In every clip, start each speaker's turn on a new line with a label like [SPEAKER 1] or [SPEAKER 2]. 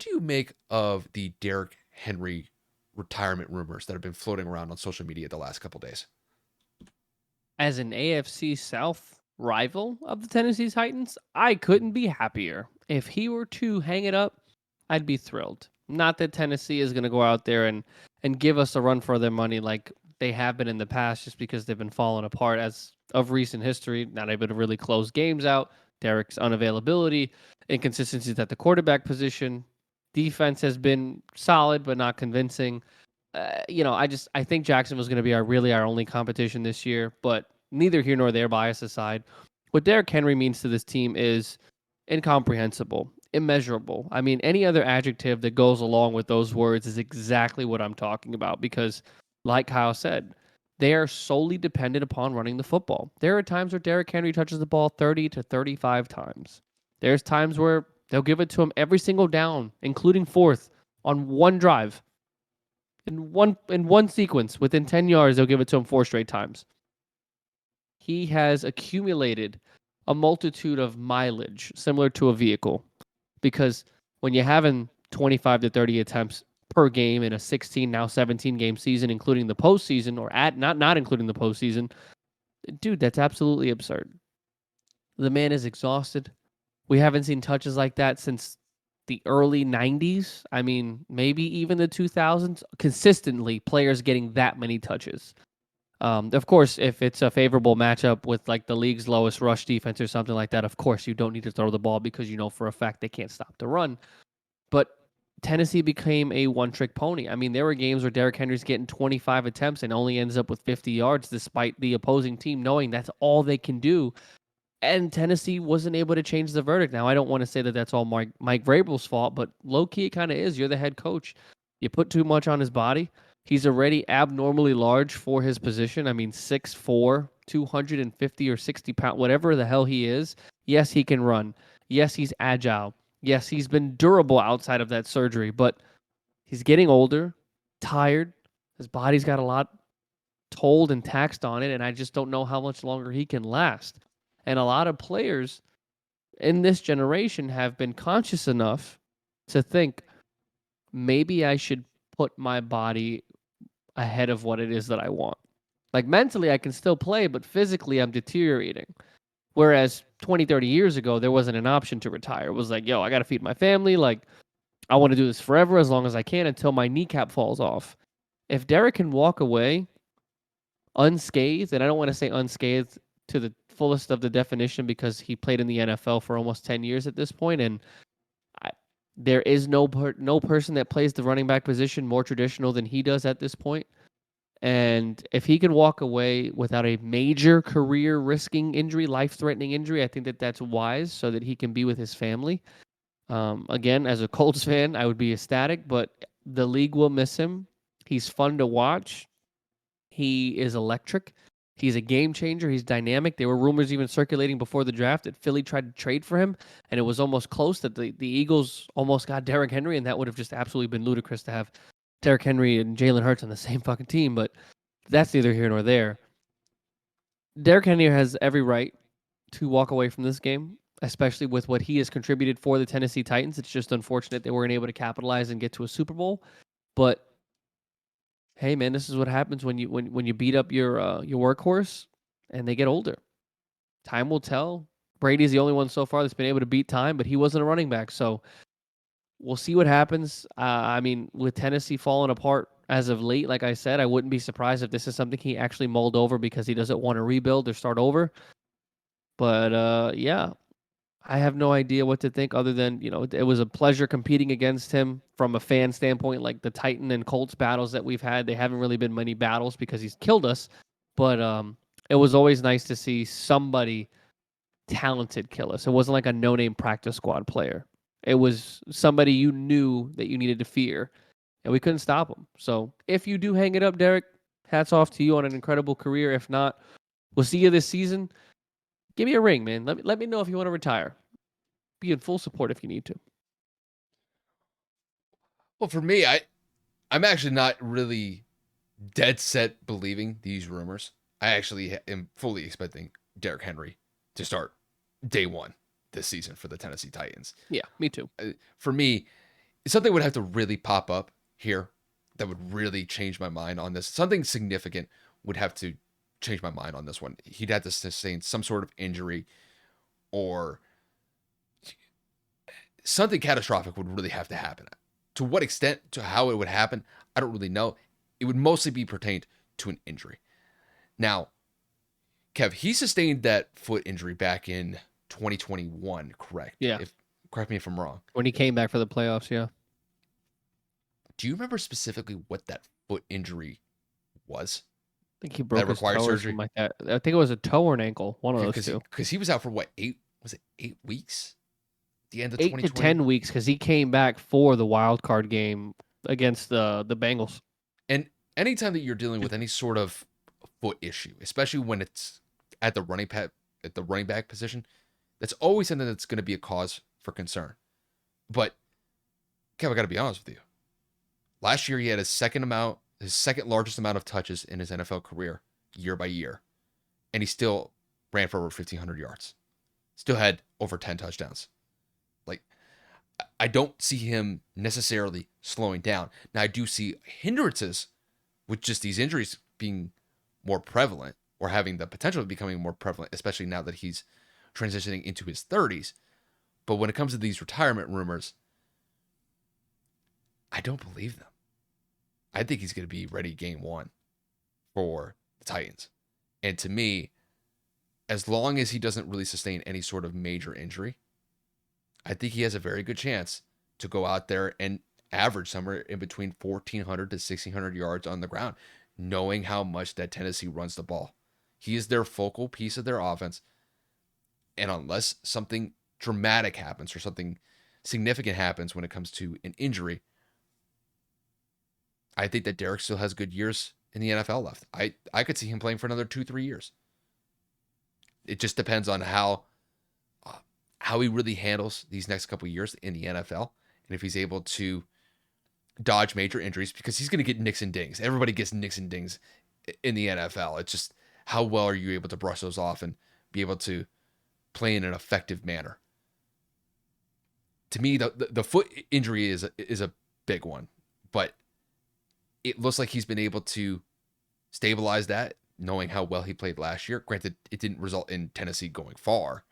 [SPEAKER 1] do you make of the Derrick Henry retirement rumors that have been floating around on social media the last couple days?
[SPEAKER 2] As an AFC South rival of the Tennessee Titans, I couldn't be happier. If he were to hang it up, I'd be thrilled. Not that Tennessee is going to go out there and give us a run for their money like they have been in the past, just because they've been falling apart as of recent history, not able to really close games out. Derrick's unavailability, inconsistencies at the quarterback position. Defense has been solid but not convincing. I think Jackson was going to be our only competition this year, but neither here nor there, bias aside. What Derrick Henry means to this team is incomprehensible, immeasurable. I mean, any other adjective that goes along with those words is exactly what I'm talking about because, like Kyle said, they are solely dependent upon running the football. There are times where Derrick Henry touches the ball 30 to 35 times. There's times where they'll give it to him every single down, including fourth, on one drive. In one sequence, within 10 yards, they'll give it to him 4 straight times. He has accumulated a multitude of mileage similar to a vehicle because when you're having 25 to 30 attempts per game in a 16, now 17 game season, including the postseason, or not including the postseason, dude, that's absolutely absurd. The man is exhausted. We haven't seen touches like that since the early 90s. I mean, maybe even the 2000s. Consistently, players getting that many touches. Of course, if it's a favorable matchup with like the league's lowest rush defense or something like that, of course you don't need to throw the ball because you know for a fact they can't stop the run. But Tennessee became a one-trick pony. I mean, there were games where Derrick Henry's getting 25 attempts and only ends up with 50 yards, despite the opposing team knowing that's all they can do. And Tennessee wasn't able to change the verdict. Now, I don't want to say that that's all Mike Vrabel's fault, but low key it kind of is. You're the head coach. You put too much on his body. He's already abnormally large for his position. I mean, 6'4", 250 or 60 pounds, whatever the hell he is. Yes, he can run. Yes, he's agile. Yes, he's been durable outside of that surgery, but he's getting older, tired. His body's got a lot told and taxed on it, and I just don't know how much longer he can last. And a lot of players in this generation have been conscious enough to think maybe I should put my body ahead of what it is that I want. Like mentally, I can still play, but physically, I'm deteriorating. Whereas 20, 30 years ago, there wasn't an option to retire. It was like, yo, I got to feed my family. Like, I want to do this forever as long as I can until my kneecap falls off. If Derrick can walk away unscathed, and I don't want to say unscathed to the fullest of the definition because he played in the NFL for almost 10 years at this point, and I, there is no person that plays the running back position more traditional than he does at this point. And if he can walk away without a major career risking injury, life threatening injury, I think that that's wise so that he can be with his family. Again, as a Colts fan, I would be ecstatic, but the league will miss him. He's fun to watch. He is electric. He's a game changer. He's dynamic. There were rumors even circulating before the draft that Philly tried to trade for him, and it was almost close that the Eagles almost got Derrick Henry, and that would have just absolutely been ludicrous to have Derrick Henry and Jalen Hurts on the same fucking team, but that's neither here nor there. Derrick Henry has every right to walk away from this game, especially with what he has contributed for the Tennessee Titans. It's just unfortunate they weren't able to capitalize and get to a Super Bowl, but hey man, this is what happens when you beat up your workhorse and they get older. Time will tell. Brady's the only one so far that's been able to beat time, but he wasn't a running back, so we'll see what happens. I mean, with Tennessee falling apart as of late, like I said, I wouldn't be surprised if this is something he actually mulled over because he doesn't want to rebuild or start over. But yeah, I have no idea what to think other than, it was a pleasure competing against him from a fan standpoint. Like the Titan and Colts battles that we've had, they haven't really been many battles because he's killed us. But it was always nice to see somebody talented kill us. It wasn't like a no-name practice squad player. It was somebody you knew that you needed to fear, and we couldn't stop him. So if you do hang it up, Derrick, hats off to you on an incredible career. If not, we'll see you this season. Give me a ring, man. Let me know if you want to retire. Be in full support if you need to.
[SPEAKER 1] Well, for me, I'm actually not really dead set believing these rumors. I actually am fully expecting Derrick Henry to start day one this season for the Tennessee Titans.
[SPEAKER 2] Yeah, me too.
[SPEAKER 1] For me, something would have to really pop up here that would really change my mind on this. Something significant would have to change my mind on this one. He'd have to sustain some sort of injury or something catastrophic would really have to happen. To what extent, to how it would happen, I don't really know. It would mostly be pertained to an injury. Now, Kev, he sustained that foot injury back in 2021, correct?
[SPEAKER 2] Yeah.
[SPEAKER 1] If correct me if I'm wrong.
[SPEAKER 2] When he came back for the playoffs, yeah.
[SPEAKER 1] Do you remember specifically what that foot injury was
[SPEAKER 2] I think he
[SPEAKER 1] that
[SPEAKER 2] broke his
[SPEAKER 1] required
[SPEAKER 2] toe or
[SPEAKER 1] surgery?
[SPEAKER 2] something like that. I think it was a toe or an ankle, one of those two.
[SPEAKER 1] Because he was out for what, 8? Was it 8 weeks? The end of
[SPEAKER 2] 8 to
[SPEAKER 1] 2020.
[SPEAKER 2] 10 weeks because he came back for the wild card game against the Bengals.
[SPEAKER 1] And anytime that you're dealing with any sort of foot issue, especially when it's at the running back position, that's always something that's going to be a cause for concern. But Kev, I got to be honest with you. Last year he had his second largest amount of touches in his NFL career, year by year, and he still ran for over 1,500 yards. Still had over 10 touchdowns. Like, I don't see him necessarily slowing down. Now, I do see hindrances with just these injuries being more prevalent or having the potential of becoming more prevalent, especially now that he's transitioning into his 30s. But when it comes to these retirement rumors, I don't believe them. I think he's going to be ready game one for the Titans. And to me, as long as he doesn't really sustain any sort of major injury, I think he has a very good chance to go out there and average somewhere in between 1,400 to 1,600 yards on the ground, knowing how much that Tennessee runs the ball. He is their focal piece of their offense. And unless something dramatic happens or something significant happens when it comes to an injury, I think that Derrick still has good years in the NFL left. I could see him playing for another 2-3 years. It just depends on how he really handles these next couple of years in the NFL, and if he's able to dodge major injuries, because he's going to get nicks and dings. Everybody gets nicks and dings in the NFL. It's just how well are you able to brush those off and be able to play in an effective manner. To me, the foot injury is a big one, but it looks like he's been able to stabilize that, knowing how well he played last year. Granted, it didn't result in Tennessee going far,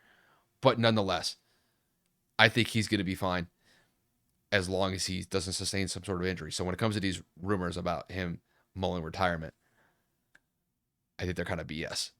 [SPEAKER 1] but nonetheless, I think he's going to be fine as long as he doesn't sustain some sort of injury. So when it comes to these rumors about him mulling retirement, I think they're kind of BS.